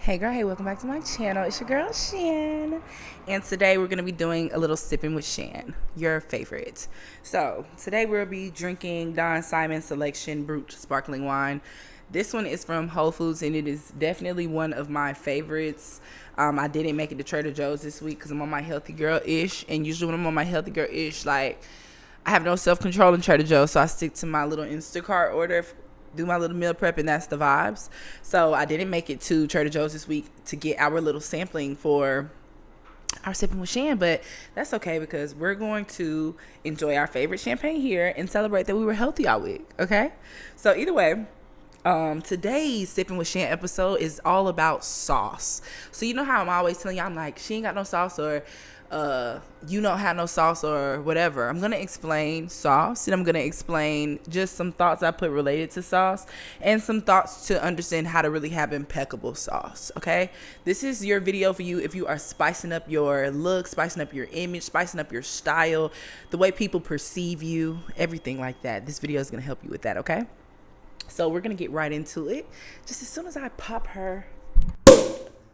Hey girl, hey, welcome back to my channel. It's your girl Shan, and today we're gonna be doing a little sipping with Shan, your favorite. So today we'll be drinking Don Simon Selection Brut Sparkling Wine. This one is from Whole Foods, and it is definitely one of my favorites. I didn't make it to Trader Joe's this week because I'm on my healthy girl-ish, and usually when I'm on my healthy girl-ish, like, I have no self-control in Trader Joe's, so I stick to my little Instacart order, do my little meal prep, and that's the vibes. So I didn't make it to Trader Joe's this week to get our little sampling for our sipping with Shan, but that's okay because we're going to enjoy our favorite champagne here and celebrate that we were healthy all week. Okay, so either way, today's sipping with Shan episode is all about sauce. So you know how I'm always telling you, I'm like, she ain't got no sauce, or you don't have no sauce, or whatever. I'm gonna explain sauce, and I'm gonna explain just some thoughts I put related to sauce, and some thoughts to understand how to really have impeccable sauce. Okay, this is your video for you if you are spicing up your look, spicing up your image, spicing up your style, the way people perceive you, everything like that. This video is gonna help you with that. Okay, so we're gonna get right into it just as soon as I pop her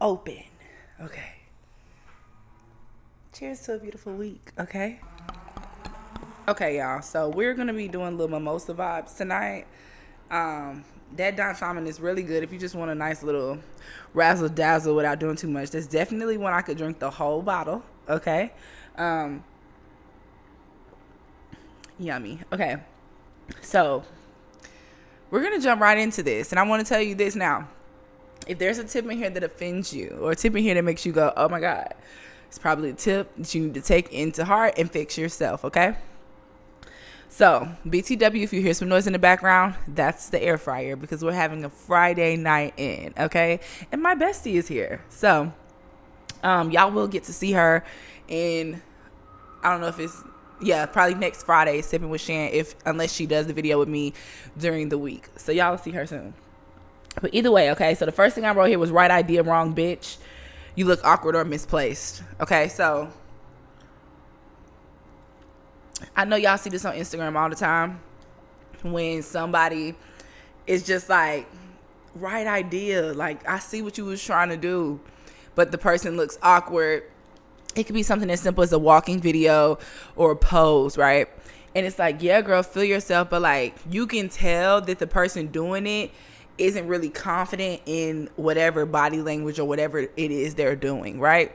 open. Okay, cheers to a beautiful week. Okay, y'all, so we're gonna be doing little mimosa vibes tonight. That Don Simon is really good if you just want a nice little razzle dazzle without doing too much. That's definitely one I could drink the whole bottle. Okay, yummy. Okay, so we're gonna jump right into this, and I want to tell you this now. If there's a tip in here that offends you, or a tip in here that makes you go, oh my God, it's probably a tip that you need to take into heart and fix yourself. Okay, so BTW, if you hear some noise in the background, that's the air fryer because we're having a Friday night in. Okay, and my bestie is here, so y'all will get to see her in, I don't know if it's, yeah, probably next Friday, sipping with Shan, unless she does the video with me during the week. So y'all will see her soon. But either way, okay, so the first thing I wrote here was right idea, wrong bitch. You look awkward or misplaced. Okay, so I know y'all see this on Instagram all the time when somebody is just like, right idea, like, I see what you was trying to do, but the person looks awkward. It could be something as simple as a walking video or a pose, right? And it's like, yeah, girl, feel yourself, but like, you can tell that the person doing it isn't really confident in whatever body language or whatever it is they're doing, right?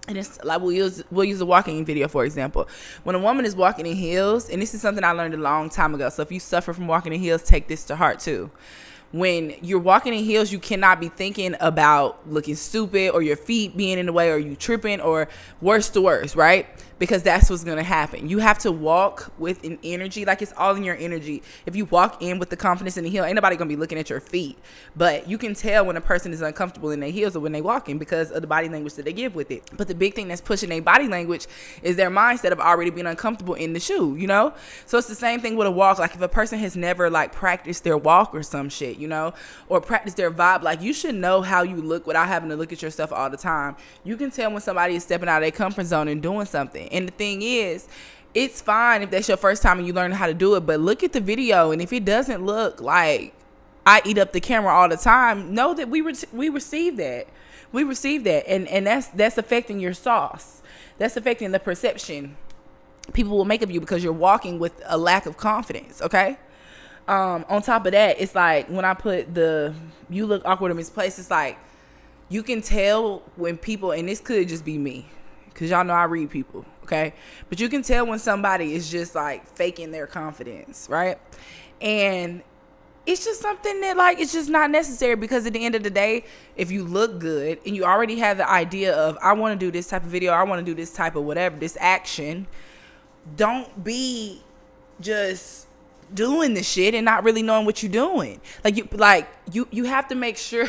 And it's like, we'll use a walking video, for example. When a woman is walking in heels, and this is something I learned a long time ago, so if you suffer from walking in heels, take this to heart too. When you're walking in heels, you cannot be thinking about looking stupid or your feet being in the way or you tripping or worse to worse, right? Because that's what's going to happen. You have to walk with an energy, like it's all in your energy. If you walk in with the confidence in the heel, ain't nobody going to be looking at your feet. But you can tell when a person is uncomfortable in their heels or when they walking because of the body language that they give with it. But the big thing that's pushing their body language is their mindset of already being uncomfortable in the shoe, you know? So it's the same thing with a walk. Like if a person has never like practiced their walk or some shit, you know, or practice their vibe, like you should know how you look without having to look at yourself all the time. You can tell when somebody is stepping out of their comfort zone and doing something. And the thing is, it's fine if that's your first time and you learn how to do it, but look at the video, and if it doesn't look like I eat up the camera all the time, know that we receive that. We receive that, and that's affecting your sauce. That's affecting the perception people will make of you because you're walking with a lack of confidence. Okay. On top of that, it's like when I put the you look awkward or misplaced, it's like you can tell when people, and this could just be me because y'all know I read people, okay? But you can tell when somebody is just like faking their confidence, right? And it's just something that like it's just not necessary because at the end of the day, if you look good and you already have the idea of I want to do this type of video, I want to do this type of whatever, this action, don't be just doing the shit and not really knowing what you're doing. You have to make sure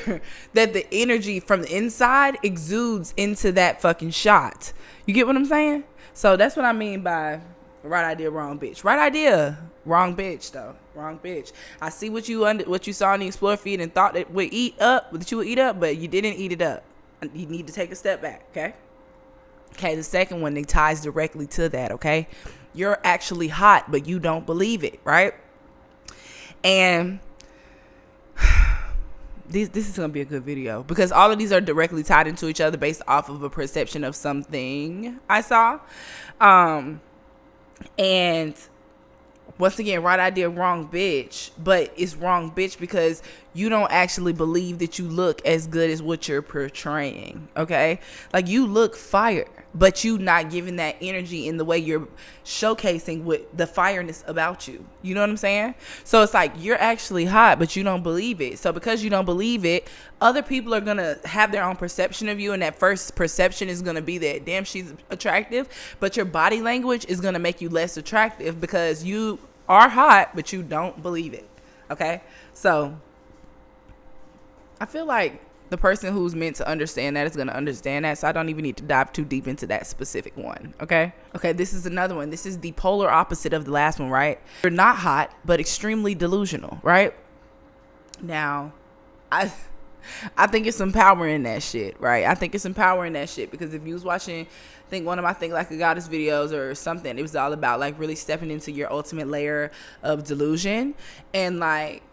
that the energy from the inside exudes into that fucking shot. You get what I'm saying? So that's what I mean by right idea, wrong bitch. Right idea, wrong bitch though. Wrong bitch. I see what you saw in the Explore feed and thought that you would eat up, but you didn't eat it up. You need to take a step back, okay? Okay, the second one that ties directly to that, okay? You're actually hot, but you don't believe it, right? And this is gonna be a good video because all of these are directly tied into each other based off of a perception of something I saw. And once again, right idea, wrong bitch. But it's wrong bitch because you don't actually believe that you look as good as what you're portraying. Okay? Like, you look fire, but you not giving that energy in the way you're showcasing with the fireness about you. You know what I'm saying? So it's like you're actually hot, but you don't believe it. So because you don't believe it, other people are going to have their own perception of you. And that first perception is going to be that, damn, she's attractive. But your body language is going to make you less attractive because you are hot, but you don't believe it. Okay? So I feel like the person who's meant to understand that is going to understand that. So I don't even need to dive too deep into that specific one. Okay. This is another one. This is the polar opposite of the last one, right? You're not hot, but extremely delusional, right? Now, I think it's some power in that shit, right? I think it's some power in that shit because if you was watching, I think one of my Think Like a Goddess videos or something, it was all about like really stepping into your ultimate layer of delusion. And like,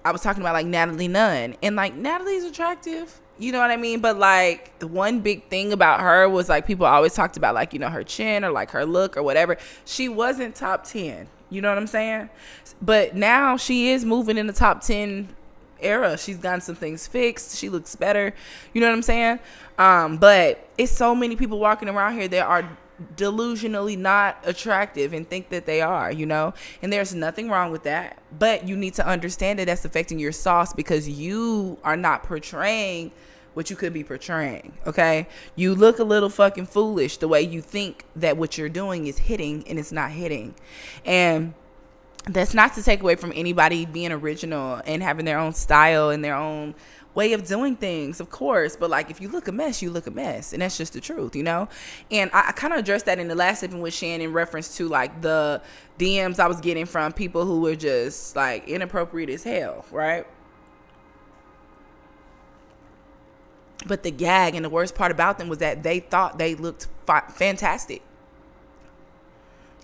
I was talking about like Natalie Nunn, and like Natalie's attractive, you know what I mean? But like the one big thing about her was like people always talked about like, you know, her chin or like her look or whatever. She wasn't top 10, you know what I'm saying? But now she is moving in the top 10 era. She's gotten some things fixed. She looks better, you know what I'm saying? But it's so many people walking around here that are delusionally not attractive and think that they are, you know, and there's nothing wrong with that, but you need to understand that that's affecting your sauce because you are not portraying what you could be portraying. Okay, you look a little fucking foolish the way you think that what you're doing is hitting and it's not hitting. And that's not to take away from anybody being original and having their own style and their own way of doing things, of course, but like if you look a mess, you look a mess, and that's just the truth, you know. And I kind of addressed that in the last segment with Shannon in reference to like the DMs I was getting from people who were just like inappropriate as hell, right? But the gag and the worst part about them was that they thought they looked fantastic.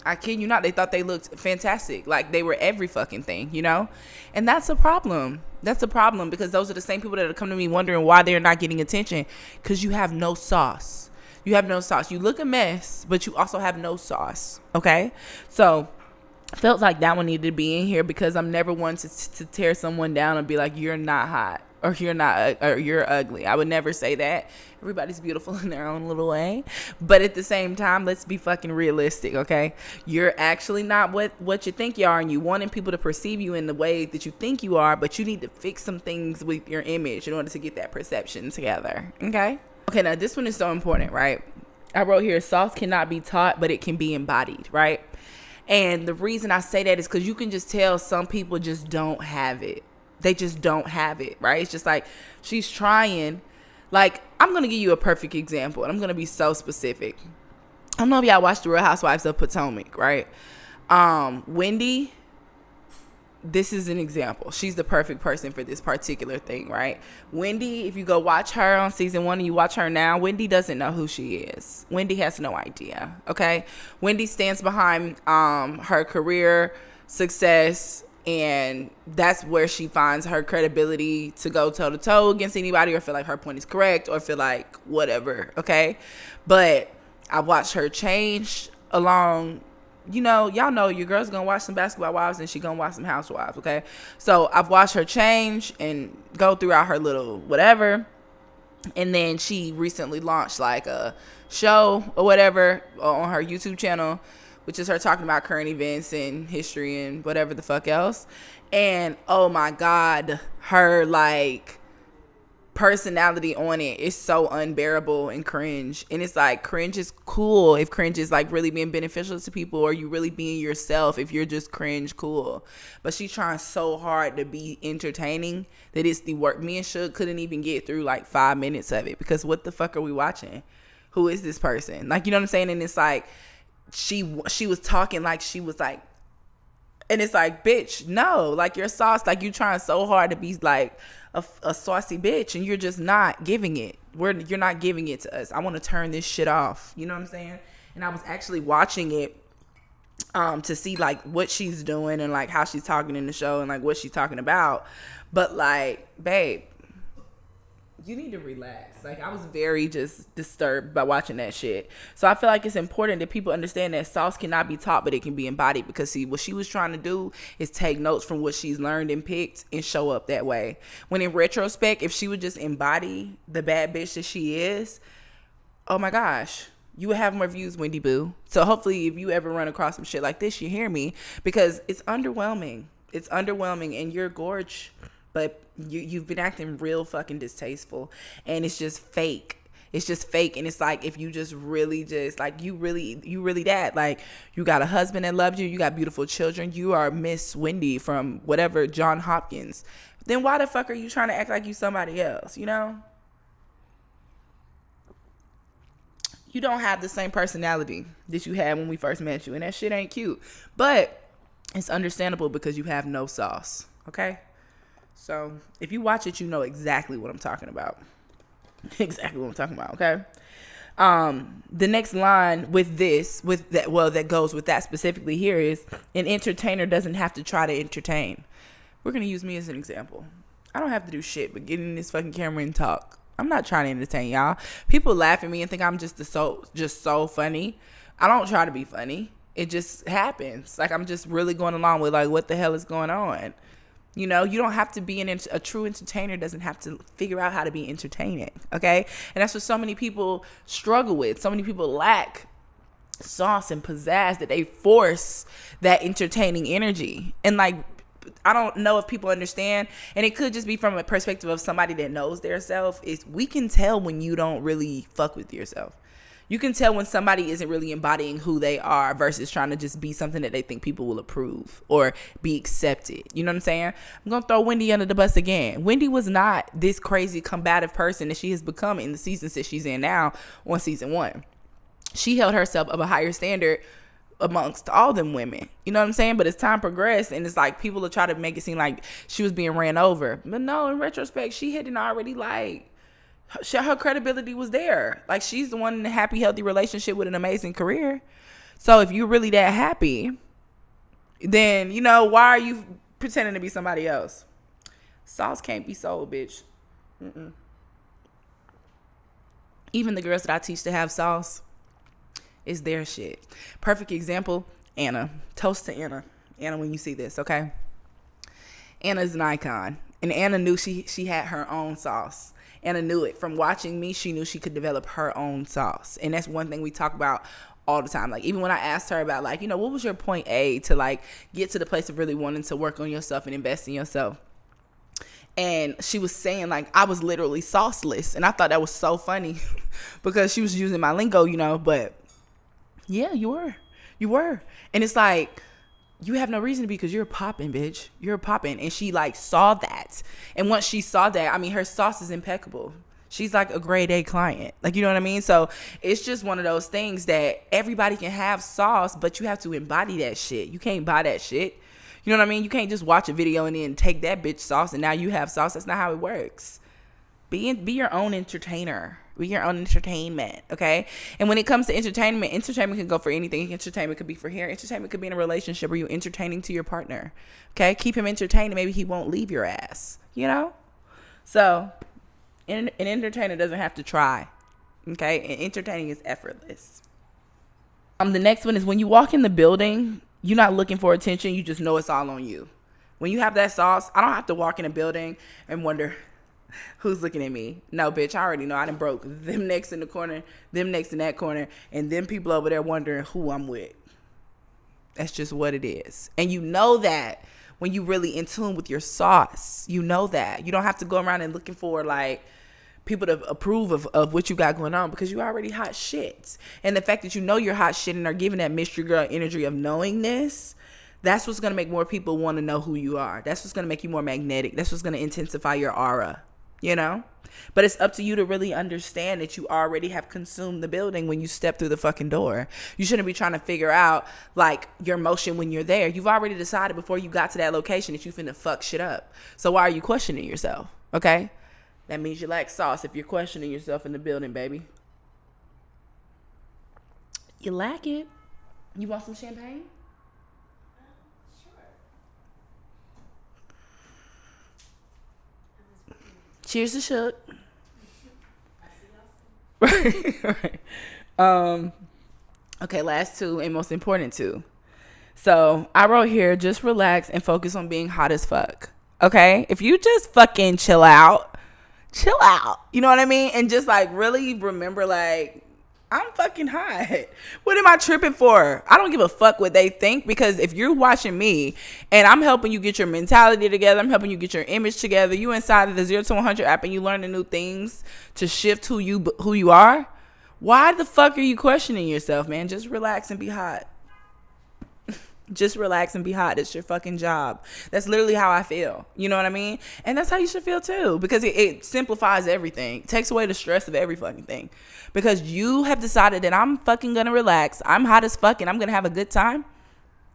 I kid you not, they thought they looked fantastic. Like they were every fucking thing, you know? And that's a problem. That's a problem because those are the same people that are coming to me wondering why they're not getting attention. Because you have no sauce. You have no sauce. You look a mess, but you also have no sauce. Okay? So I felt like that one needed to be in here because I'm never one to tear someone down and be like, you're not hot. Or you're ugly. I would never say that. Everybody's beautiful in their own little way. But at the same time, let's be fucking realistic, okay? You're actually not what you think you are, and you wanting people to perceive you in the way that you think you are, but you need to fix some things with your image in order to get that perception together, okay? Okay, now this one is so important, right? I wrote here, sauce cannot be taught, but it can be embodied, right? And the reason I say that is because you can just tell some people just don't have it. They just don't have it, right? It's just like she's trying. Like, I'm going to give you a perfect example, and I'm going to be so specific. I don't know if y'all watched The Real Housewives of Potomac, right? Wendy, this is an example. She's the perfect person for this particular thing, right? Wendy, if you go watch her on season 1 and you watch her now, Wendy doesn't know who she is. Wendy has no idea, okay? Wendy stands behind her career success, and that's where she finds her credibility to go toe-to-toe against anybody or feel like her point is correct or feel like whatever, okay? But I watched her change along, you know, y'all know your girl's gonna watch some Basketball Wives and she gonna watch some Housewives, okay? So I've watched her change and go throughout her little whatever. And then she recently launched like a show or whatever on her YouTube channel, which is her talking about current events and history and whatever the fuck else. And oh my God, her like personality on it is so unbearable and cringe. And it's like, cringe is cool if cringe is like really being beneficial to people, or you really being yourself. If you're just cringe, cool. But she's trying so hard to be entertaining that it's the work. Me and Suge couldn't even get through like 5 minutes of it because what the fuck are we watching? Who is this person? Like, you know what I'm saying? And it's like, she was talking like she was like, and it's like, bitch, no, like you're sauce, like you trying so hard to be like a saucy bitch, and you're just not giving it. You're not giving it to us. I want to turn this shit off. You know what I'm saying? And I was actually watching it to see like what she's doing and like how she's talking in the show and like what she's talking about. But like, babe, you need to relax. Like, I was very just disturbed by watching that shit. So I feel like it's important that people understand that sauce cannot be taught, but it can be embodied. Because see, what she was trying to do is take notes from what she's learned and picked and show up that way. When in retrospect, if she would just embody the bad bitch that she is, oh my gosh, you would have more views, Wendy Boo. So hopefully if you ever run across some shit like this, you hear me, because it's underwhelming. It's underwhelming, and you're gorgeous, but you've been acting real fucking distasteful, and it's just fake. It's just fake. And it's like, if you just really just like, you really that, like, you got a husband that loves you, you got beautiful children, you are Miss Wendy from whatever, John Hopkins, then why the fuck are you trying to act like you somebody else? You know, you don't have the same personality that you had when we first met you, and that shit ain't cute, but it's understandable because you have no sauce. Okay, so if you watch it, you know exactly what I'm talking about. Exactly what I'm talking about. Okay. The next line that goes with that specifically here is, an entertainer doesn't have to try to entertain. We're going to use me as an example. I don't have to do shit but get in this fucking camera and talk. I'm not trying to entertain y'all. People laugh at me and think I'm just so funny. I don't try to be funny. It just happens. Like, I'm just really going along with, like, what the hell is going on? You know, you don't have to be a true entertainer doesn't have to figure out how to be entertaining, okay? And that's what so many people struggle with. So many people lack sauce and pizzazz that they force that entertaining energy. And, like, I don't know if people understand, and it could just be from a perspective of somebody that knows their self, is we can tell when you don't really fuck with yourself. You can tell when somebody isn't really embodying who they are versus trying to just be something that they think people will approve or be accepted. You know what I'm saying? I'm going to throw Wendy under the bus again. Wendy was not this crazy combative person that she has become in the seasons that she's in now on season 1. She held herself of a higher standard amongst all them women. You know what I'm saying? But as time progressed, and it's like people will try to make it seem like she was being ran over. But no, in retrospect, she hadn't already, like, her credibility was there. Like, she's the one in a happy, healthy relationship with an amazing career. So if you're really that happy, then, you know, why are you pretending to be somebody else? Sauce can't be sold, bitch. Mm-mm. Even the girls that I teach to have sauce, is their shit. Perfect example, Anna. Toast to Anna. Anna, when you see this, okay? Anna's an icon. And Anna knew she had her own sauce. Anna knew it. From watching me, she knew she could develop her own sauce. And that's one thing we talk about all the time. Like, even when I asked her about, like, you know, what was your point A to, like, get to the place of really wanting to work on yourself and invest in yourself? And she was saying, like, I was literally sauceless. And I thought that was so funny because she was using my lingo, you know. But, yeah, you were. And it's like, you have no reason to be, because you're popping, bitch. You're popping. And she, like, saw that. And once she saw that, I mean, her sauce is impeccable. She's like a grade A client. Like, you know what I mean? So it's just one of those things that everybody can have sauce, but you have to embody that shit. You can't buy that shit. You know what I mean? You can't just watch a video and then take that bitch sauce and now you have sauce. That's not how it works. Be your own entertainer. Be your own entertainment, okay? And when it comes to entertainment can go for anything. Entertainment could be for hair. Entertainment could be in a relationship where you're entertaining to your partner, okay? Keep him entertained and maybe he won't leave your ass, you know? So an entertainer doesn't have to try, okay? And entertaining is effortless. The next one is, when you walk in the building, you're not looking for attention. You just know it's all on you. When you have that sauce, I don't have to walk in a building and wonder, who's looking at me? No, bitch, I already know. I done broke them next in the corner, them next in that corner, and them people over there wondering who I'm with. That's just what it is. And you know that when you really in tune with your sauce. You know that. You don't have to go around and looking for, like, people to approve of what you got going on, because you already hot shit. And the fact that you know you're hot shit and are giving that mystery girl energy of knowingness, that's what's going to make more people want to know who you are. That's what's going to make you more magnetic. That's what's going to intensify your aura. You know, but it's up to you to really understand that you already have consumed the building when you step through the fucking door. You shouldn't be trying to figure out, like, your motion when you're there. You've already decided before you got to that location that you finna fuck shit up. So why are you questioning yourself? Okay, that means you lack sauce if you're questioning yourself in the building, baby. You lack it. You want some champagne? Cheers to Shook. Right. Okay, last two and most important two. So I wrote here, just relax and focus on being hot as fuck. Okay? If you just fucking chill out. You know what I mean? And just like really remember, like, I'm fucking hot. What am I tripping for? I don't give a fuck what they think, because if you're watching me and I'm helping you get your mentality together, I'm helping you get your image together, you inside of the 0 to 100 app and you learn the new things to shift who you are, why the fuck are you questioning yourself, man? Just relax and be hot. Just relax and be hot. It's your fucking job. That's literally how I feel. You know what I mean? And that's how you should feel too, because it simplifies everything. It takes away the stress of every fucking thing. Because you have decided that I'm fucking gonna relax. I'm hot as fuck and I'm gonna have a good time.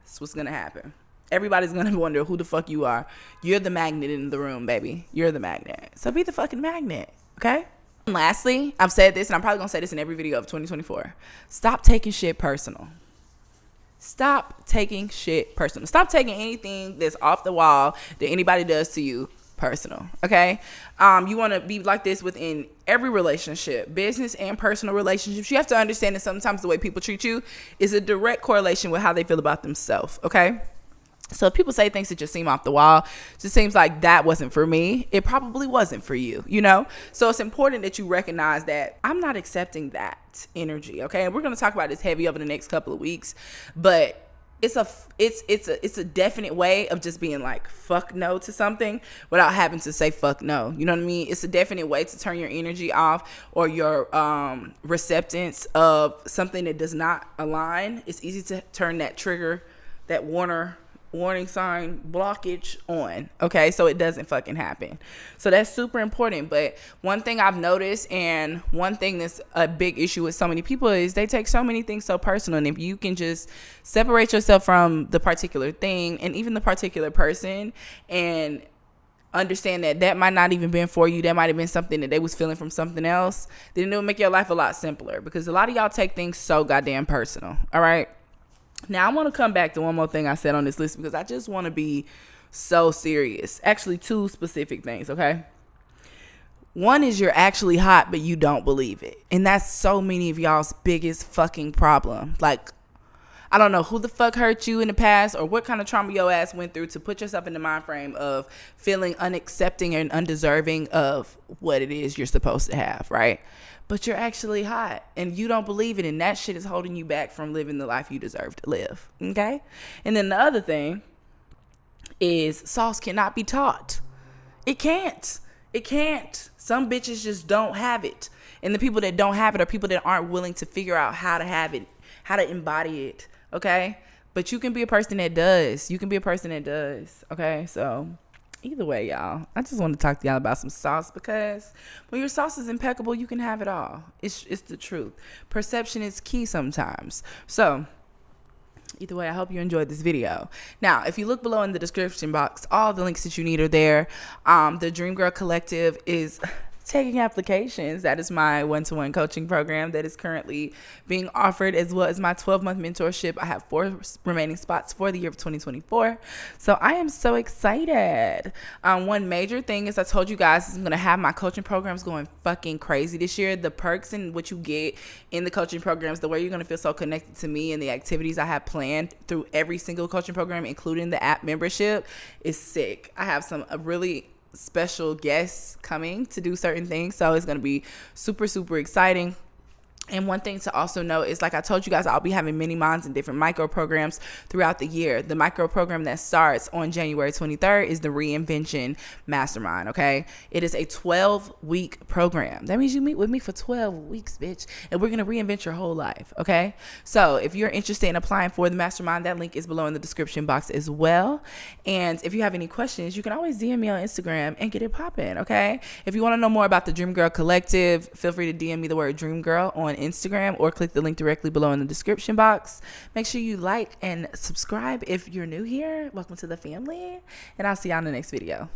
That's what's gonna happen. Everybody's gonna wonder who the fuck you are. You're the magnet in the room, baby. You're the magnet. So be the fucking magnet, okay? And lastly, I've said this and I'm probably gonna say this in every video of 2024. Stop taking shit personal. Stop taking shit personal. Stop taking anything that's off the wall that anybody does to you personal, okay? You want to be like this within every relationship, business and personal relationships. You have to understand that sometimes the way people treat you is a direct correlation with how they feel about themselves, okay? So if people say things that just seem off the wall, just seems like that wasn't for me, it probably wasn't for you, you know? So it's important that you recognize that I'm not accepting that energy, okay? And we're going to talk about this heavy over the next couple of weeks, but it's a definite way of just being like fuck no to something without having to say fuck no. You know what I mean? It's a definite way to turn your energy off or your receptance of something that does not align. It's easy to turn that trigger, that warning sign blockage on, okay, so it doesn't fucking happen. So that's super important. But one thing I've noticed, and one thing that's a big issue with so many people, is they take so many things so personal. And if you can just separate yourself from the particular thing and even the particular person and understand that that might not even been for you, that might have been something that they was feeling from something else, then it'll make your life a lot simpler, because a lot of y'all take things so goddamn personal. All right, now I want to come back to one more thing I said on this list, because I just want to be so serious. Actually, two specific things, okay? One is you're actually hot, but you don't believe it. And that's so many of y'all's biggest fucking problem. Like, I don't know who the fuck hurt you in the past or what kind of trauma your ass went through to put yourself in the mind frame of feeling unaccepting and undeserving of what it is you're supposed to have, right? But you're actually hot and you don't believe it, and that shit is holding you back from living the life you deserve to live, okay? And then the other thing is sauce cannot be taught. It can't. Some bitches just don't have it. And the people that don't have it are people that aren't willing to figure out how to have it, how to embody it, okay? But you can be a person that does. Okay? So either way, y'all, I just want to talk to y'all about some sauce, because when your sauce is impeccable, you can have it all. It's the truth. Perception is key sometimes. So either way, I hope you enjoyed this video. Now, if you look below in the description box, all the links that you need are there. The Dream Girl Collective is taking applications. That is my one-to-one coaching program that is currently being offered, as well as my 12-month mentorship. I have 4 remaining spots for the year of 2024. So I am so excited. One major thing is, I told you guys, is I'm going to have my coaching programs going fucking crazy this year. The perks and what you get in the coaching programs, the way you're going to feel so connected to me and the activities I have planned through every single coaching program, including the app membership, is sick. I have some really special guests coming to do certain things, so it's going to be super, super exciting. And one thing to also note is, like I told you guys, I'll be having mini minds and different micro programs throughout the year. The micro program that starts on January 23rd is the Reinvention Mastermind, okay? It is a 12-week program. That means you meet with me for 12 weeks, bitch, and we're going to reinvent your whole life, okay? So if you're interested in applying for the mastermind, that link is below in the description box as well. And if you have any questions, you can always DM me on Instagram and get it popping, okay? If you want to know more about the Dream Girl Collective, feel free to DM me the word Dream Girl on Instagram or click the link directly below in the description box. Make sure you like and subscribe if you're new here. Welcome to the family, and I'll see y'all in the next video.